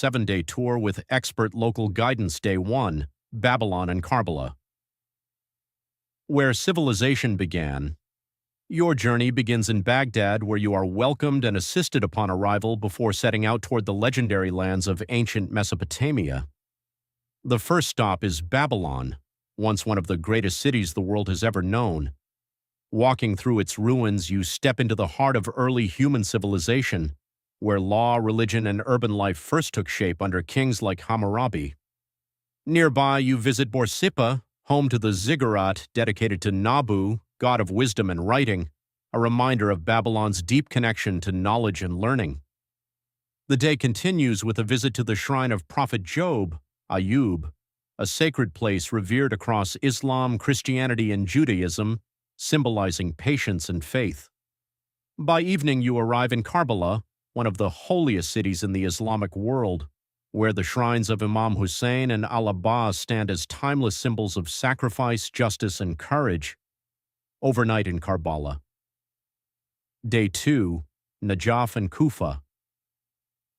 7-day tour with expert local guidance. Day 1, Babylon and Karbala. Where civilization began. Your journey begins in Baghdad, where you are welcomed and assisted upon arrival before setting out toward the legendary lands of ancient Mesopotamia. The first stop is Babylon, once one of the greatest cities the world has ever known. Walking through its ruins, you step into the heart of early human civilization, where law, religion, and urban life first took shape under kings like Hammurabi. Nearby, you visit Borsippa, home to the ziggurat dedicated to Nabu, god of wisdom and writing, a reminder of Babylon's deep connection to knowledge and learning. The day continues with a visit to the shrine of Prophet Job, Ayub, a sacred place revered across Islam, Christianity, and Judaism, symbolizing patience and faith. By evening, you arrive in Karbala, one of the holiest cities in the Islamic world, where the shrines of Imam Hussein and al-Abbas stand as timeless symbols of sacrifice, justice, and courage. Overnight in Karbala. Day 2, Najaf and Kufa.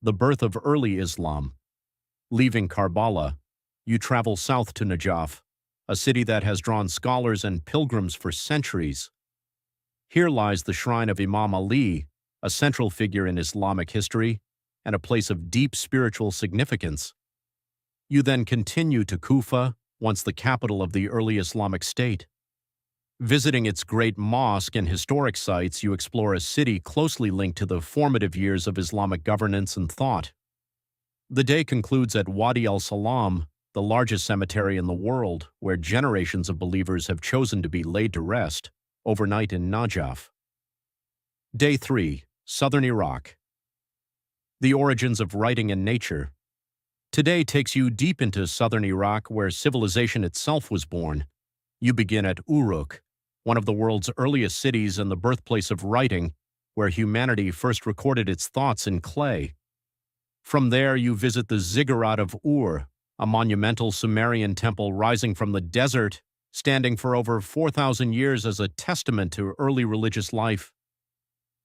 The birth of early Islam. Leaving Karbala, you travel south to Najaf, a city that has drawn scholars and pilgrims for centuries. Here lies the shrine of Imam Ali, a central figure in Islamic history, and a place of deep spiritual significance. You then continue to Kufa, once the capital of the early Islamic state. Visiting its great mosque and historic sites, you explore a city closely linked to the formative years of Islamic governance and thought. The day concludes at Wadi al-Salam, the largest cemetery in the world, where generations of believers have chosen to be laid to rest, overnight in Najaf. Day 3, Southern Iraq. The origins of writing and nature. Today takes you deep into southern Iraq, where civilization itself was born. You begin at Uruk, one of the world's earliest cities and the birthplace of writing, where humanity first recorded its thoughts in clay. From there, you visit the ziggurat of Ur, a monumental Sumerian temple rising from the desert, standing for over 4,000 years as a testament to early religious life.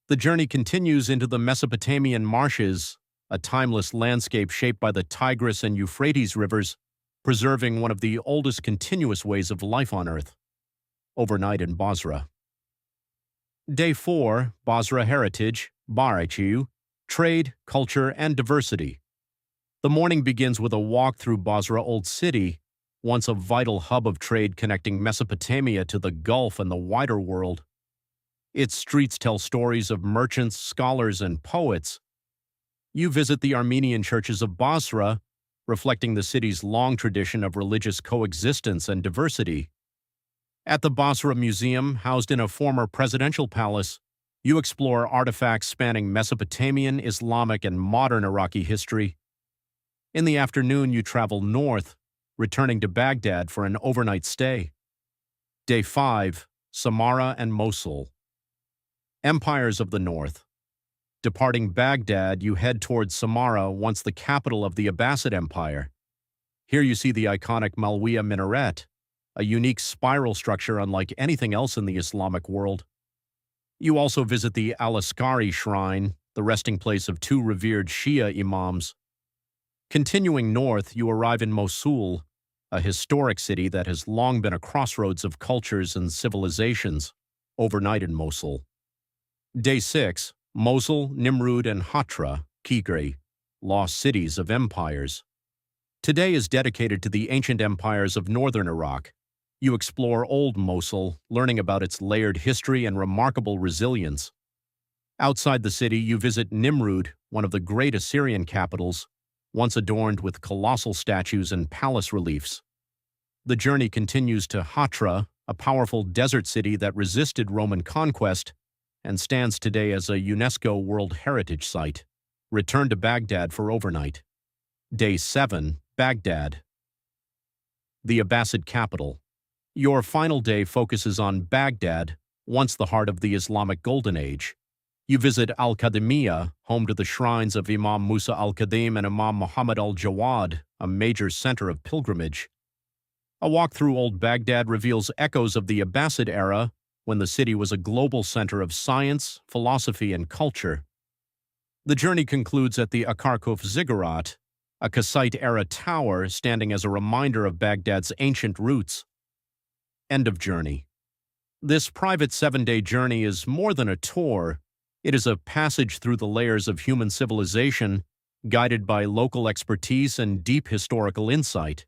The journey continues into the Mesopotamian marshes, a timeless landscape shaped by the Tigris and Euphrates rivers, preserving one of the oldest continuous ways of life on Earth. Overnight in Basra. Day 4, Basra Heritage, Barichu, Trade, Culture, and Diversity. The morning begins with a walk through Basra Old City, once a vital hub of trade connecting Mesopotamia to the Gulf and the wider world. Its streets tell stories of merchants, scholars, and poets. You visit the Armenian churches of Basra, reflecting the city's long tradition of religious coexistence and diversity. At the Basra Museum, housed in a former presidential palace, you explore artifacts spanning Mesopotamian, Islamic, and modern Iraqi history. In the afternoon, you travel north, returning to Baghdad for an overnight stay. Day 5, Samarra and Mosul. Empires of the North. Departing Baghdad, you head towards Samarra, once the capital of the Abbasid Empire. Here you see the iconic Malwiya minaret, a unique spiral structure unlike anything else in the Islamic world. You also visit the Al-Askari shrine, the resting place of two revered Shia imams. Continuing north, you arrive in Mosul, a historic city that has long been a crossroads of cultures and civilizations. Overnight in Mosul. Day 6, Mosul, Nimrud, and Hatra, Kigri, lost cities of empires. Today is dedicated to the ancient empires of northern Iraq. You explore Old Mosul, learning about its layered history and remarkable resilience. Outside the city, you visit Nimrud, one of the great Assyrian capitals, once adorned with colossal statues and palace reliefs. The journey continues to Hatra, a powerful desert city that resisted Roman conquest and stands today as a UNESCO World Heritage Site. Return to Baghdad for overnight. Day 7, Baghdad. The Abbasid capital. Your final day focuses on Baghdad, once the heart of the Islamic Golden Age. You visit Al-Qadimiyya, home to the shrines of Imam Musa al-Qadim and Imam Muhammad al-Jawad, a major center of pilgrimage. A walk through Old Baghdad reveals echoes of the Abbasid era, when the city was a global center of science, philosophy, and culture. The journey concludes at the Akarkuf ziggurat, a Kassite-era tower standing as a reminder of Baghdad's ancient roots. End of journey. This private 7-day journey is more than a tour. It is a passage through the layers of human civilization, guided by local expertise and deep historical insight.